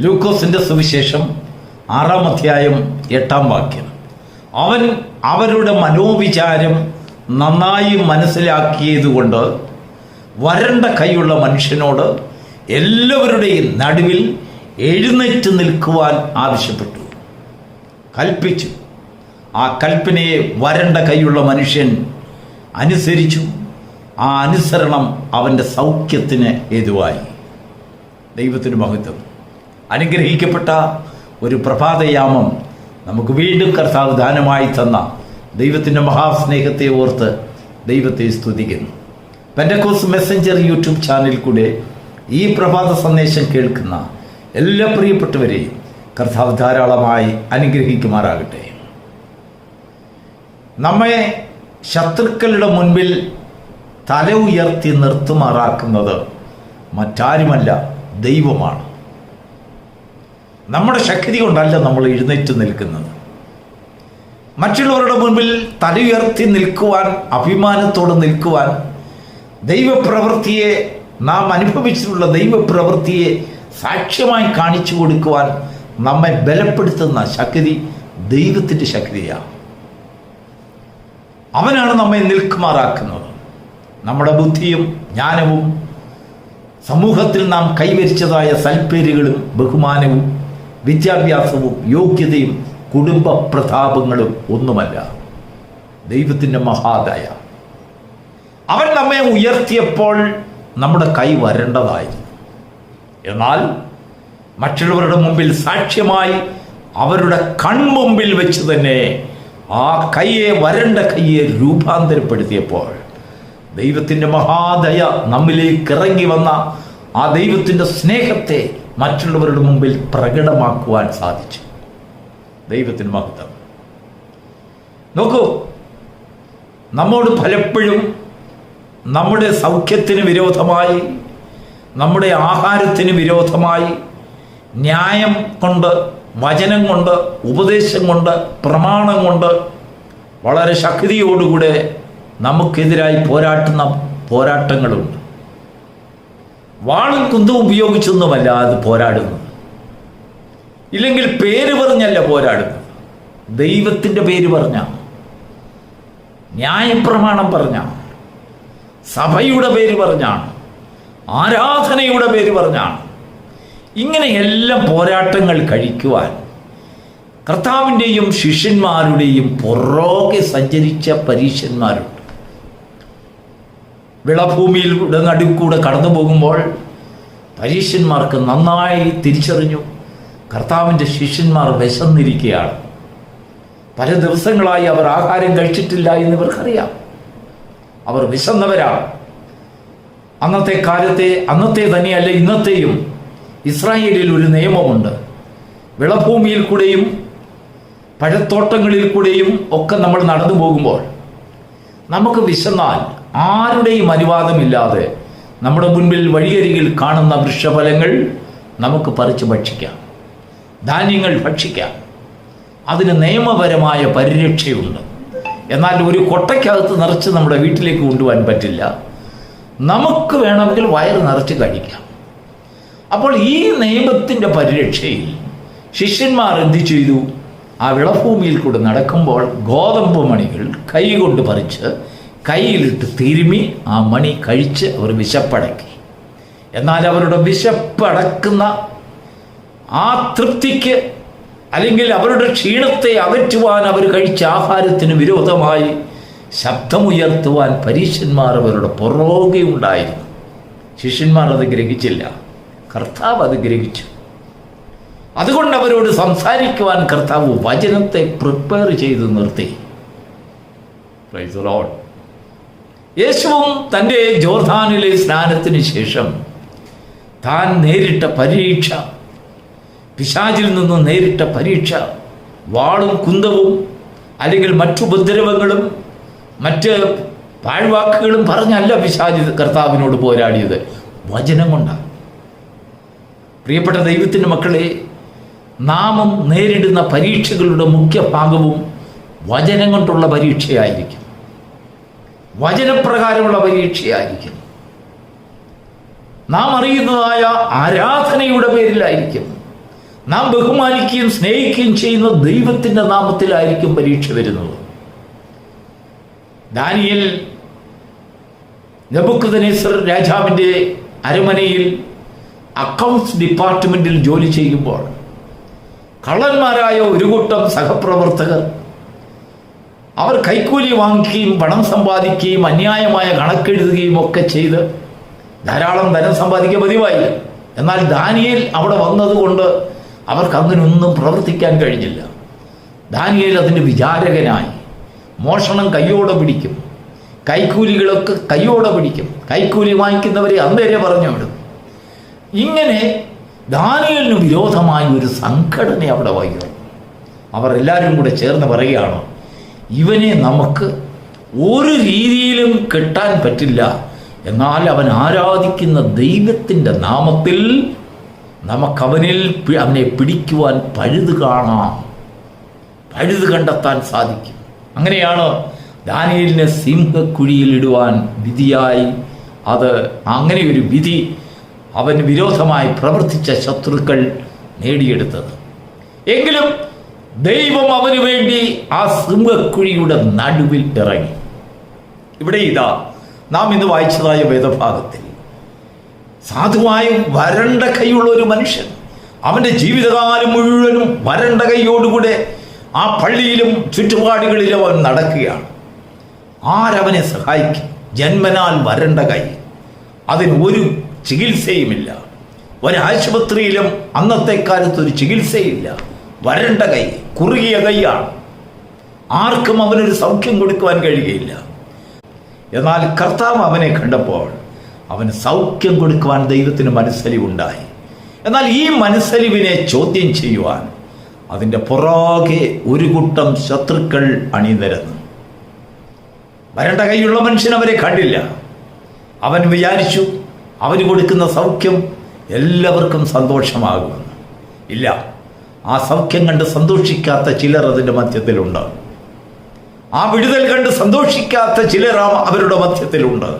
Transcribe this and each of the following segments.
ലൂക്കോസിൻ്റെ സുവിശേഷം 6-ാം അധ്യായം 8-ാം വാക്യം. അവൻ അവരുടെ മനോവിചാരം നന്നായി മനസ്സിലാക്കിയതുകൊണ്ട് വരണ്ട കൈയുള്ള മനുഷ്യനോട് എല്ലാവരുടെയും നടുവിൽ എഴുന്നേറ്റ് നിൽക്കുവാൻ ആവശ്യപ്പെട്ടു, കൽപ്പിച്ചു. ആ കൽപ്പനയെ വരണ്ട കൈയുള്ള മനുഷ്യൻ അനുസരിച്ചു. ആ അനുസരണം അവൻ്റെ സൗഖ്യത്തിന് ഹേതുവായി. ദൈവത്തിന് മഹത്വം. അനുഗ്രഹിക്കപ്പെട്ട ഒരു പ്രഭാതയാമം നമുക്ക് വീണ്ടും കർത്താവ് ദാനമായി തന്ന ദൈവത്തിൻ്റെ മഹാസ്നേഹത്തെ ഓർത്ത് ദൈവത്തെ സ്തുതിക്കുന്നു. പെന്തക്കോസ്റ്റ് മെസ്സഞ്ചർ യൂട്യൂബ് ചാനലിൽ കൂടെ ഈ പ്രഭാത സന്ദേശം കേൾക്കുന്ന എല്ലാ പ്രിയപ്പെട്ടവരെയും കർത്താവ് ധാരാളമായി അനുഗ്രഹിക്കുമാറാകട്ടെ. നമ്മെ ശത്രുക്കളുടെ മുൻപിൽ തല ഉയർത്തി നിർത്തുമാറാക്കുന്നത് മറ്റാരുമല്ല, ദൈവമാണ്. നമ്മുടെ ശക്തി കൊണ്ടല്ല നമ്മൾ എഴുന്നേറ്റ് നിൽക്കുന്നത്. മറ്റുള്ളവരുടെ മുൻപിൽ തല ഉയർത്തി നിൽക്കുവാൻ, അഭിമാനത്തോടെ നിൽക്കുവാൻ, ദൈവപ്രവൃത്തിയെ, നാം അനുഭവിച്ചിട്ടുള്ള ദൈവപ്രവൃത്തിയെ സാക്ഷ്യമായി കാണിച്ചു കൊടുക്കുവാൻ നമ്മെ ബലപ്പെടുത്തുന്ന ശക്തി ദൈവത്തിൻ്റെ ശക്തിയാണ്. അവനാണ് നമ്മെ നിൽക്കുമാറാക്കുന്നത്. നമ്മുടെ ബുദ്ധിയും ജ്ഞാനവും സമൂഹത്തിൽ നാം കൈവരിച്ചതായ സൽപ്പേരുകളും ബഹുമാനവും വിദ്യാഭ്യാസവും യോഗ്യതയും കുടുംബ പ്രതാപങ്ങളും ഒന്നുമല്ല, ദൈവത്തിൻ്റെ മഹാദയ. അവൻ നമ്മെ ഉയർത്തിയപ്പോൾ നമ്മുടെ കൈ വരേണ്ടതായിരുന്നു. എന്നാൽ മറ്റുള്ളവരുടെ മുമ്പിൽ സാക്ഷ്യമായി അവരുടെ കൺമുമ്പിൽ വെച്ച് തന്നെ ആ കൈയെ, വരണ്ട കൈയെ രൂപാന്തരപ്പെടുത്തിയപ്പോൾ ദൈവത്തിൻ്റെ മഹാദയ നമ്മിലേക്ക് ഇറങ്ങി വന്ന ആ ദൈവത്തിൻ്റെ സ്നേഹത്തെ മറ്റുള്ളവരുടെ മുമ്പിൽ പ്രകടമാക്കുവാൻ സാധിച്ചു. ദൈവത്തിന് മഹത്വം. നോക്കൂ, നമ്മോട് പലപ്പോഴും നമ്മുടെ സൗഖ്യത്തിന് വിരോധമായി, നമ്മുടെ ആഹാരത്തിന് വിരോധമായി, ന്യായം കൊണ്ട്, വചനം കൊണ്ട്, ഉപദേശം കൊണ്ട്, പ്രമാണം കൊണ്ട് വളരെ ശക്തിയോടുകൂടെ നമുക്കെതിരായി പോരാട്ടുന്ന പോരാട്ടങ്ങളുണ്ട്. വാളും കുന്തവും ഉപയോഗിച്ചൊന്നുമല്ല അത് പോരാടുന്നത്. ഇല്ലെങ്കിൽ പേര് പറഞ്ഞല്ല പോരാടുന്നത്, ദൈവത്തിൻ്റെ പേര് പറഞ്ഞാണ്, ന്യായപ്രമാണം പറഞ്ഞാണ്, സഭയുടെ പേര് പറഞ്ഞാണ്, ആരാധനയുടെ പേര് പറഞ്ഞാണ്. ഇങ്ങനെയെല്ലാം പോരാട്ടങ്ങൾ കഴിക്കുവാൻ കർത്താവിൻ്റെയും ശിഷ്യന്മാരുടെയും പുറകെ സഞ്ചരിച്ച പരീശന്മാരുണ്ട്. വിളഭൂമിയിലൂടെ നടുക്കൂടെ കടന്നു പോകുമ്പോൾ പരീശന്മാർക്ക് നന്നായി തിരിച്ചറിഞ്ഞു, കർത്താവിൻ്റെ ശിഷ്യന്മാർ വിശന്നിരിക്കുകയാണ്. പല ദിവസങ്ങളായി അവർ ആഹാരം കഴിച്ചിട്ടില്ല എന്ന് ഇവർക്കറിയാം. അവർ വിശന്നവരാണ്. അന്നത്തെ കാലത്തെ, അന്നത്തെ തന്നെയല്ല ഇന്നത്തെയും ഇസ്രായേലിൽ ഒരു നിയമമുണ്ട്. വിളഭൂമിയിൽ കൂടെയും പഴത്തോട്ടങ്ങളിൽ കൂടെയും ഒക്കെ നമ്മൾ നടന്നു പോകുമ്പോൾ നമുക്ക് വിശന്നാൽ ആരുടെയും അനുവാദമില്ലാതെ നമ്മുടെ മുൻപിൽ വഴിയരികിൽ കാണുന്ന വൃക്ഷഫലങ്ങൾ നമുക്ക് പറിച്ച് ഭക്ഷിക്കാം, ധാന്യങ്ങൾ ഭക്ഷിക്കാം. അതിന് നിയമപരമായ പരിരക്ഷയുണ്ട്. എന്നാൽ ഒരു കൊട്ടയ്ക്കകത്ത് നിറച്ച് നമ്മുടെ വീട്ടിലേക്ക് കൊണ്ടുപോകാൻ പറ്റില്ല. നമുക്ക് വേണമെങ്കിൽ വയറ് നിറച്ച് കഴിക്കാം. അപ്പോൾ ഈ നിയമത്തിൻ്റെ പരിരക്ഷയിൽ ശിഷ്യന്മാർ എന്ത് ചെയ്തു? ആ വിളഭൂമിയിൽ കൂടെ നടക്കുമ്പോൾ ഗോതമ്പ് മണികൾ കൈ കൊണ്ട് പറിച്ച് കയ്യിലിട്ട് തിരുമി ആ മണി കഴിച്ച് അവർ വിശപ്പടക്കി. എന്നാൽ അവരുടെ വിശപ്പടക്കുന്ന ആ തൃപ്തിക്ക്, അല്ലെങ്കിൽ അവരുടെ ക്ഷീണത്തെ അകറ്റുവാൻ അവർ കഴിച്ച ആഹാരത്തിന് വിരോധമായി ശബ്ദമുയർത്തുവാൻ പരീശന്മാർ അവരുടെ പുറകെ ഉണ്ടായിരുന്നു. ശിഷ്യന്മാർ അത് ഗ്രഹിച്ചില്ല, കർത്താവ് അത് ഗ്രഹിച്ചു. അതുകൊണ്ട് അവരോട് സംസാരിക്കുവാൻ കർത്താവ് വചനത്തെ പ്രിപ്പയർ ചെയ്ത് നിർത്തി. Praise the Lord. യേശുവും തൻ്റെ ജോർദാനിലെ സ്നാനത്തിന് ശേഷം താൻ നേരിട്ട പരീക്ഷ, പിശാചിൽ നിന്നും നേരിട്ട പരീക്ഷ, വാളും കുന്തവും അല്ലെങ്കിൽ മറ്റുപദ്രവങ്ങളും മറ്റ് പാഴ്വാക്കുകളും പറഞ്ഞല്ല പിശാചി കർത്താവിനോട് പോരാടിയത്, വചനം കൊണ്ടാണ്. പ്രിയപ്പെട്ട ദൈവത്തിൻ്റെ മക്കളെ, നാമും നേരിടുന്ന പരീക്ഷകളുടെ മുഖ്യ ഭാഗവും വചനം കൊണ്ടുള്ള പരീക്ഷയായിരിക്കും, വചനപ്രകാരമുള്ള പരീക്ഷയായിരിക്കും. നാം അറിയുന്നതായ ആരാധനയുടെ പേരിലായിരിക്കും, നാം ബഹുമാനിക്കുകയും സ്നേഹിക്കുകയും ചെയ്യുന്ന ദൈവത്തിൻ്റെ നാമത്തിലായിരിക്കും പരീക്ഷ വരുന്നത്. ദാനിയേൽ നെബൂഖദ്നേസർ രാജാവിൻ്റെ അരമനയിൽ അക്കൗണ്ട്സ് ഡിപ്പാർട്ട്മെൻറ്റിൽ ജോലി ചെയ്യുമ്പോൾ കള്ളന്മാരായ ഒരു കൂട്ടം സഹപ്രവർത്തകർ അവർ കൈക്കൂലി വാങ്ങിക്കുകയും പണം സമ്പാദിക്കുകയും അന്യായമായ കണക്കെഴുതുകയും ഒക്കെ ചെയ്ത് ധാരാളം ധനം സമ്പാദിക്കാൻ പതിവായി. എന്നാൽ ദാനിയേൽ അവിടെ വന്നതുകൊണ്ട് അവർക്ക് അങ്ങനെയൊന്നും പ്രവർത്തിക്കാൻ കഴിഞ്ഞില്ല. ദാനിയേൽ അതിൻ്റെ വിചാരകനായി മോഷണം കയ്യോടെ പിടിക്കും, കൈക്കൂലികളൊക്കെ കയ്യോടെ പിടിക്കും, കൈക്കൂലി വാങ്ങിക്കുന്നവരെ അന്നേരെ പറഞ്ഞു വിടും. ഇങ്ങനെ ദാനിയേലിന് വിരോധമായി ഒരു സംഘടന അവിടെ വൈകും. അവർ എല്ലാവരും കൂടെ ചേർന്ന് പറയുകയാണ്, ഇവനെ നമുക്ക് ഒരു രീതിയിലും കെട്ടാൻ പറ്റില്ല, എന്നാൽ അവൻ ആരാധിക്കുന്ന ദൈവത്തിൻ്റെ നാമത്തിൽ അവനെ പിടിക്കുവാൻ പഴുത് കാണാം, പഴുത് കണ്ടെത്താൻ സാധിക്കും. അങ്ങനെയാണ് ദാനിയേലിനെ സിംഹക്കുഴിയിൽ ഇടുവാൻ വിധിയായി. അങ്ങനെ ഒരു വിധി അവന് വിരോധമായി പ്രവർത്തിച്ച ശത്രുക്കൾ നേടിയെടുത്തത്. എങ്കിലും ദൈവം അവന് വേണ്ടി ആ സിംഹക്കുഴിയുടെ നടുവിൽ ഇറങ്ങി. ഇവിടെ ഇതാ നാം ഇന്ന് വായിച്ചതായ വേദഭാഗത്തിൽ സാധുവായും വരണ്ട കൈയുള്ള ഒരു മനുഷ്യൻ അവൻ്റെ ജീവിതകാലം മുഴുവനും വരണ്ട കൈയോടുകൂടെ ആ പള്ളിയിലും ചുറ്റുപാടുകളിലും അവൻ നടക്കുകയാണ്. ആരവനെ സഹായിക്കും? ജന്മനാൽ വരണ്ട കൈ, അതിന് ഒരു ചികിത്സയുമില്ല. ഒരാശുപത്രിയിലും അന്നത്തെ കാലത്ത് ഒരു ചികിത്സയില്ല. വരണ്ട കൈ, കുറുകിയ കൈയാണ്. ആർക്കും അവനൊരു സൗഖ്യം കൊടുക്കുവാൻ കഴിയുകയില്ല. എന്നാൽ കർത്താവ് അവനെ കണ്ടപ്പോൾ അവന് സൗഖ്യം കൊടുക്കുവാൻ ദൈവത്തിന് മനസ്സലിവുണ്ടായി. എന്നാൽ ഈ മനസ്സലിവിനെ ചോദ്യം ചെയ്യുവാൻ അതിൻ്റെ പുറകെ ഒരു കൂട്ടം ശത്രുക്കൾ അണിനിരന്നു. വരണ്ട കൈയുള്ള മനുഷ്യൻ അവരെ കണ്ടില്ല. അവൻ വിചാരിച്ചു അവന് കൊടുക്കുന്ന സൗഖ്യം എല്ലാവർക്കും സന്തോഷമാകുമെന്ന്. ഇല്ല, ആ സൗഖ്യം കണ്ട് സന്തോഷിക്കാത്ത ചിലർ അതിൻ്റെ മധ്യത്തിലുണ്ട്. ആ വിടുതൽ കണ്ട് സന്തോഷിക്കാത്ത ചിലർ അവരുടെ മധ്യത്തിലുണ്ട്.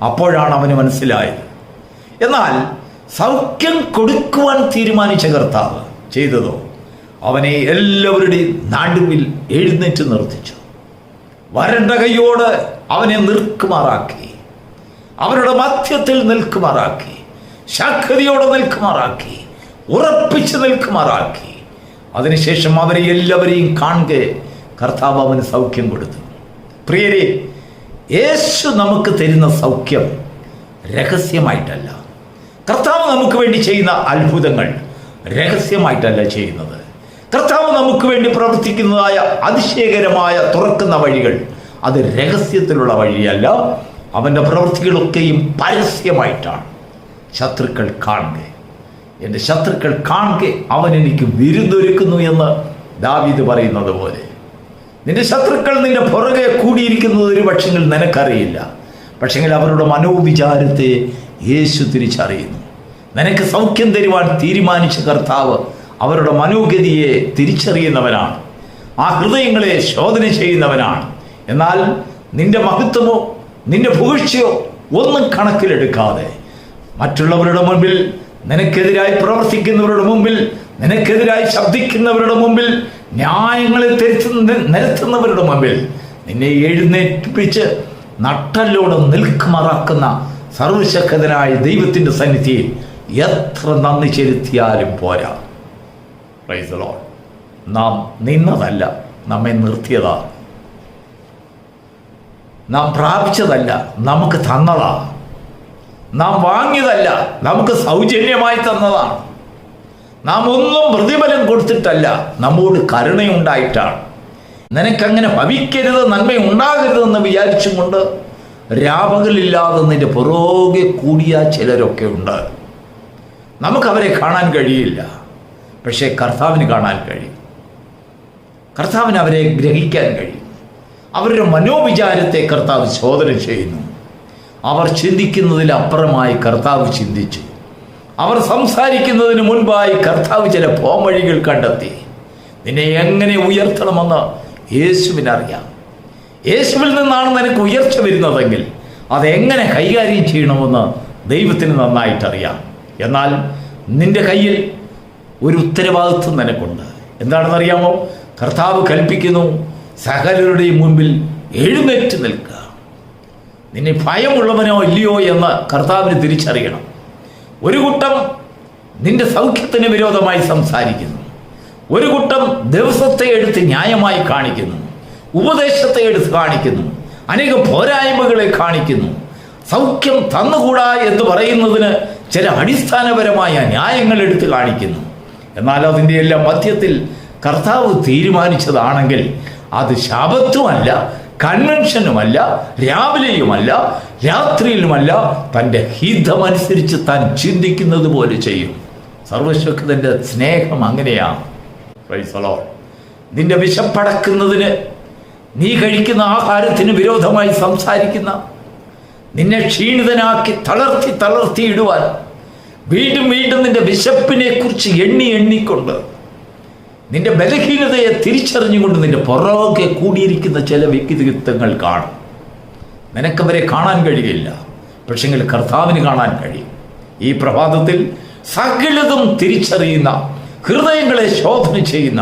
അപ്പോഴാണ് അവന് മനസ്സിലായത്. എന്നാൽ സൗഖ്യം കൊടുക്കുവാൻ തീരുമാനിച്ച കർത്താവ് ചെയ്തതോ, അവനെ എല്ലാവരുടെയും നടുവിൽ എഴുന്നേറ്റ് നിർത്തിച്ചു. വരണ്ട കൈയോട് അവനെ നിൽക്കുമാറാക്കി, അവരുടെ മധ്യത്തിൽ നിൽക്കുമാറാക്കി, ശക്തിയോടെ നിൽക്കുമാറാക്കി, ഉറപ്പിച്ച് നിൽക്കുമാറാക്കി. അതിനുശേഷം അവരെ എല്ലാവരെയും കാണുക കർത്താവ് അവന് സൗഖ്യം കൊടുത്തു. പ്രിയരെ, യേശു നമുക്ക് തരുന്ന സൗഖ്യം രഹസ്യമായിട്ടല്ല. കർത്താവ് നമുക്ക് വേണ്ടി ചെയ്യുന്ന അത്ഭുതങ്ങൾ രഹസ്യമായിട്ടല്ല ചെയ്യുന്നത്. കർത്താവ് നമുക്ക് വേണ്ടി പ്രവർത്തിക്കുന്നതായ അതിശയകരമായ തുറക്കുന്ന വഴികൾ അത് രഹസ്യത്തിലുള്ള വഴിയല്ല. അവൻ്റെ പ്രവൃത്തികളൊക്കെയും പരസ്യമായിട്ടാണ്. ശത്രുക്കൾ കാണുക, എൻ്റെ ശത്രുക്കൾ കാണുക അവൻ എനിക്ക് വിരുന്നൊരുക്കുന്നു എന്ന് ദാവീദ് പറയുന്നത് പോലെ, നിന്റെ ശത്രുക്കൾ നിന്റെ പുറകെ കൂടിയിരിക്കുന്നത് ഒരു പക്ഷെങ്കിൽ നിനക്കറിയില്ല. പക്ഷെങ്കിൽ അവരുടെ മനോവിചാരത്തെ യേശു തിരിച്ചറിയുന്നു. നിനക്ക് സൗഖ്യം തരുവാൻ തീരുമാനിച്ച കർത്താവ് അവരുടെ മനോഗതിയെ തിരിച്ചറിയുന്നവനാണ്, ആ ഹൃദയങ്ങളെ ശോധന ചെയ്യുന്നവനാണ്. എന്നാൽ നിന്റെ മഹത്വമോ നിന്റെ പുകഴ്ചയോ ഒന്നും കണക്കിലെടുക്കാതെ മറ്റുള്ളവരുടെ മുമ്പിൽ, നിനക്കെതിരായി പ്രവർത്തിക്കുന്നവരുടെ മുമ്പിൽ, നിനക്കെതിരായി ശബ്ദിക്കുന്നവരുടെ മുമ്പിൽ, ന്യായങ്ങളെ നിരത്തുന്നവരുടെ മുമ്പിൽ നിന്നെ എഴുന്നേൽപ്പിച്ച് നട്ടല്ലോടെ നിൽക്കുമാറാക്കുന്ന സർവശക്തനായ ദൈവത്തിൻ്റെ സന്നിധിയിൽ എത്ര നന്ദി ചെലുത്തിയാലും പോരാ. Praise the Lord. നാം നിന്നതല്ല, നമ്മെ നിർത്തിയതാണ്. നാം പ്രാപിച്ചതല്ല, നമുക്ക് തന്നതാണ്. നാം വാങ്ങിയതല്ല, നമുക്ക് സൗജന്യമായി തന്നതാണ്. നാം ഒന്നും പ്രതിഫലം കൊടുത്തിട്ടല്ല, നമ്മോട് കരുണയുണ്ടായിട്ടാണ്. നിനക്കങ്ങനെ ഭവിക്കരുത്, നന്മ ഉണ്ടാകരുതെന്ന് വിചാരിച്ചും കൊണ്ട് രാപകലില്ലാതെ നിന്റെ പുറകെ കൂടിയ ചിലരൊക്കെ ഉണ്ട്. നമുക്കവരെ കാണാൻ കഴിയില്ല, പക്ഷേ കർത്താവിന് കാണാൻ കഴിയും. കർത്താവിന് അവരെ ഗ്രഹിക്കാൻ കഴിയും. അവരുടെ മനോവിചാരത്തെ കർത്താവ് ശോധന ചെയ്യുന്നു. അവർ ചിന്തിക്കുന്നതിലപ്പുറമായി കർത്താവ് ചിന്തിച്ചു. അവർ സംസാരിക്കുന്നതിന് മുൻപായി കർത്താവ് ചില പോംവഴികൾ കണ്ടെത്തി. നിന്നെ എങ്ങനെ ഉയർത്തണമെന്ന് യേശുവിനറിയാം. യേശുവിൽ നിന്നാണ് നിനക്ക് ഉയർച്ച വരുന്നതെങ്കിൽ അതെങ്ങനെ കൈകാര്യം ചെയ്യണമെന്ന് ദൈവത്തിന് നന്നായിട്ടറിയാം. എന്നാൽ നിന്റെ കയ്യിൽ ഒരു ഉത്തരവാദിത്വം നിനക്കുണ്ട്. എന്താണെന്നറിയാമോ? കർത്താവ് കൽപ്പിക്കുന്നു, സകലരുടെയും മുൻപിൽ എഴുന്നേറ്റ് നിൽക്കുക. നിന്നെ ഭയമുള്ളവനോ ഇല്ലയോ എന്ന് കർത്താവിന് തിരിച്ചറിയണം. ഒരു കൂട്ടം നിന്റെ സൗഖ്യത്തിന് വിരോധമായി സംസാരിക്കുന്നു, ഒരു കൂട്ടം ദിവസത്തെ എടുത്ത് ന്യായമായി കാണിക്കുന്നു, ഉപദേശത്തെ എടുത്ത് കാണിക്കുന്നു, അനേകം പോരായ്മകളെ കാണിക്കുന്നു. സൗഖ്യം തന്നുകൂടാ എന്ന് പറയുന്നതിന് ചില അടിസ്ഥാനപരമായ ന്യായങ്ങൾ എടുത്ത് കാണിക്കുന്നു. എന്നാൽ അതിൻ്റെ എല്ലാം മധ്യത്തിൽ കർത്താവ് തീരുമാനിച്ചതാണെങ്കിൽ അത് ശബത്തുമല്ല, കൺവെൻഷനുമല്ല, രാവിലെയുമല്ല, രാത്രിയിലുമല്ല, തൻ്റെ ഹിതമനുസരിച്ച് താൻ ചിന്തിക്കുന്നത് പോലെ ചെയ്യും. സർവശക്തന്റെ സ്നേഹം അങ്ങനെയാണ്. Praise the Lord. നിന്റെ വിശപ്പടക്കുന്നതിന്, നീ കഴിക്കുന്ന ആഹാരത്തിന് വിരോധമായി സംസാരിക്കുന്ന, നിന്നെ ക്ഷീണിതനാക്കി തളർത്തി ഇടുവാൻ, വീണ്ടും വീണ്ടും നിന്റെ വിശപ്പിനെ കുറിച്ച് എണ്ണിക്കൊണ്ട്, നിന്റെ ബലഹീനതയെ തിരിച്ചറിഞ്ഞുകൊണ്ട് നിന്റെ പുറകെ കൂടിയിരിക്കുന്ന ചില വ്യക്തിത്വങ്ങൾ കാണും. നിനക്കവരെ കാണാൻ കഴിയില്ല, പക്ഷെങ്കിൽ കർത്താവിന് കാണാൻ കഴിയും. ഈ പ്രഭാതത്തിൽ സകലതും തിരിച്ചറിയുന്ന, ഹൃദയങ്ങളെ ശോധന ചെയ്യുന്ന,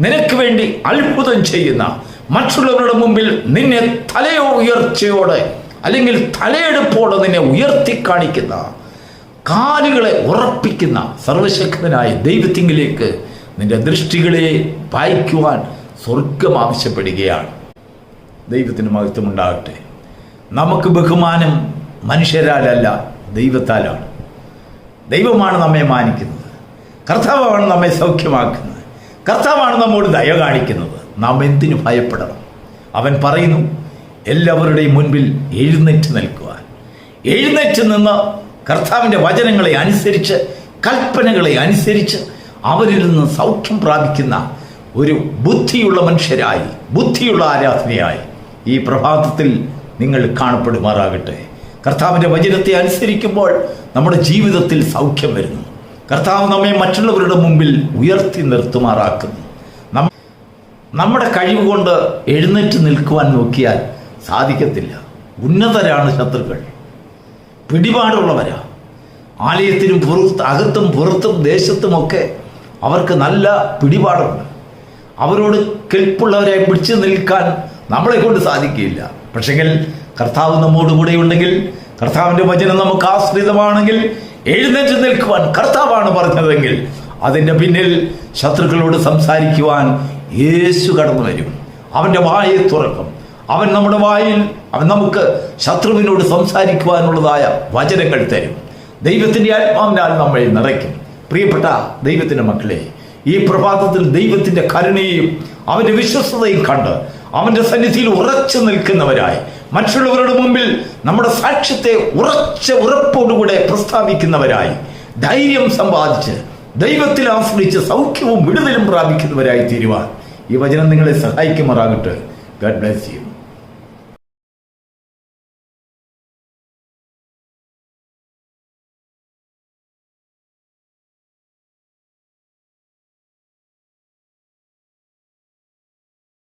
നിനക്ക് വേണ്ടി അത്ഭുതം ചെയ്യുന്ന, മറ്റുള്ളവരുടെ മുമ്പിൽ നിന്നെ ഉയർച്ചയോടെ അല്ലെങ്കിൽ തലയെടുപ്പോടെ നിന്നെ ഉയർത്തി കാണിക്കുന്ന, കാലുകളെ ഉറപ്പിക്കുന്ന സർവശക്തനായ ദൈവത്തിങ്കിലേക്ക് നിന്റെ ദൃഷ്ടികളെ പായിക്കുവാൻ സ്വർഗം ആവശ്യപ്പെടുകയാണ്. ദൈവത്തിന് മഹത്വം ഉണ്ടാകട്ടെ. നമുക്ക് ബഹുമാനം മനുഷ്യരാലല്ല, ദൈവത്താലാണ്. ദൈവമാണ് നമ്മെ മാനിക്കുന്നത്, കർത്താവാണ് നമ്മെ സൗഖ്യമാക്കുന്നത്, കർത്താവാണ് നമ്മോട് ദയ കാണിക്കുന്നത്. നാം എന്തിനു ഭയപ്പെടണം? അവൻ പറയുന്നു, എല്ലാവരുടെയും മുൻപിൽ എഴുന്നേറ്റ് നിൽക്കുവാൻ. എഴുന്നേറ്റ് നിന്ന് കർത്താവിൻ്റെ വചനങ്ങളെ അനുസരിച്ച്, കൽപ്പനകളെ അനുസരിച്ച് അവരിൽ നിന്ന് സൗഖ്യം പ്രാപിക്കുന്ന ഒരു ബുദ്ധിയുള്ള മനുഷ്യരായി, ബുദ്ധിയുള്ള ആരാധനയായി ഈ പ്രഭാതത്തിൽ നിങ്ങൾ കാണപ്പെടുമാറാകട്ടെ. കർത്താവിൻ്റെ വചനത്തെ അനുസരിക്കുമ്പോൾ നമ്മുടെ ജീവിതത്തിൽ സൗഖ്യം വരുന്നു. കർത്താവ് നമ്മെ മറ്റുള്ളവരുടെ മുമ്പിൽ ഉയർത്തി നിർത്തുമാറാക്കുന്നു. നമ്മുടെ കഴിവ് കൊണ്ട് എഴുന്നേറ്റ് നിൽക്കുവാൻ നോക്കിയാൽ സാധിക്കത്തില്ല. ഉന്നതരാണ് ശത്രുക്കൾ, പിടിപാടുള്ളവരാ. ആലയത്തിനും അകത്തും പുറത്തും ദേശത്തുമൊക്കെ അവർക്ക് നല്ല പിടിപാടുണ്ട്. അവരോട് കെൽപ്പുള്ളവരെ പിടിച്ചു നിൽക്കാൻ നമ്മളെ കൊണ്ട് സാധിക്കില്ല. പക്ഷെങ്കിൽ കർത്താവ് നമ്മോട് കൂടെ ഉണ്ടെങ്കിൽ, കർത്താവിൻ്റെ വചനം നമുക്ക് ആശ്രിതമാണെങ്കിൽ, എഴുന്നേറ്റ് നിൽക്കുവാൻ കർത്താവാണ് പറഞ്ഞതെങ്കിൽ, അതിൻ്റെ പിന്നിൽ ശത്രുക്കളോട് സംസാരിക്കുവാൻ യേശു കടന്നു വരും. അവൻ്റെ വായെ തുറക്കും. അവൻ നമ്മുടെ വായിൽ നമുക്ക് ശത്രുവിനോട് സംസാരിക്കുവാനുള്ളതായ വചനങ്ങൾ തരും. ദൈവത്തിൻ്റെ ആത്മാവിനാൽ നമ്മളെ നിറയ്ക്കും. പ്രിയപ്പെട്ട ദൈവത്തിൻ്റെ മക്കളെ, ഈ പ്രഭാതത്തിൽ ദൈവത്തിൻ്റെ കരുണയും അവൻ്റെ വിശ്വസ്തതയും കണ്ട് അവൻ്റെ സന്നിധിയിൽ ഉറച്ചു നിൽക്കുന്നവരായി, മറ്റുള്ളവരുടെ മുമ്പിൽ നമ്മുടെ സാക്ഷ്യത്തെ ഉറപ്പോടുകൂടെ പ്രസ്താവിക്കുന്നവരായി, ധൈര്യം സമ്പാദിച്ച് ദൈവത്തിൽ ആശ്രയിച്ച് സൗഖ്യവും വിടുതലും പ്രാപിക്കുന്നവരായി തീരുവാൻ ഈ വചനം നിങ്ങളെ സഹായിക്കുമാറാകട്ടെ. God bless you.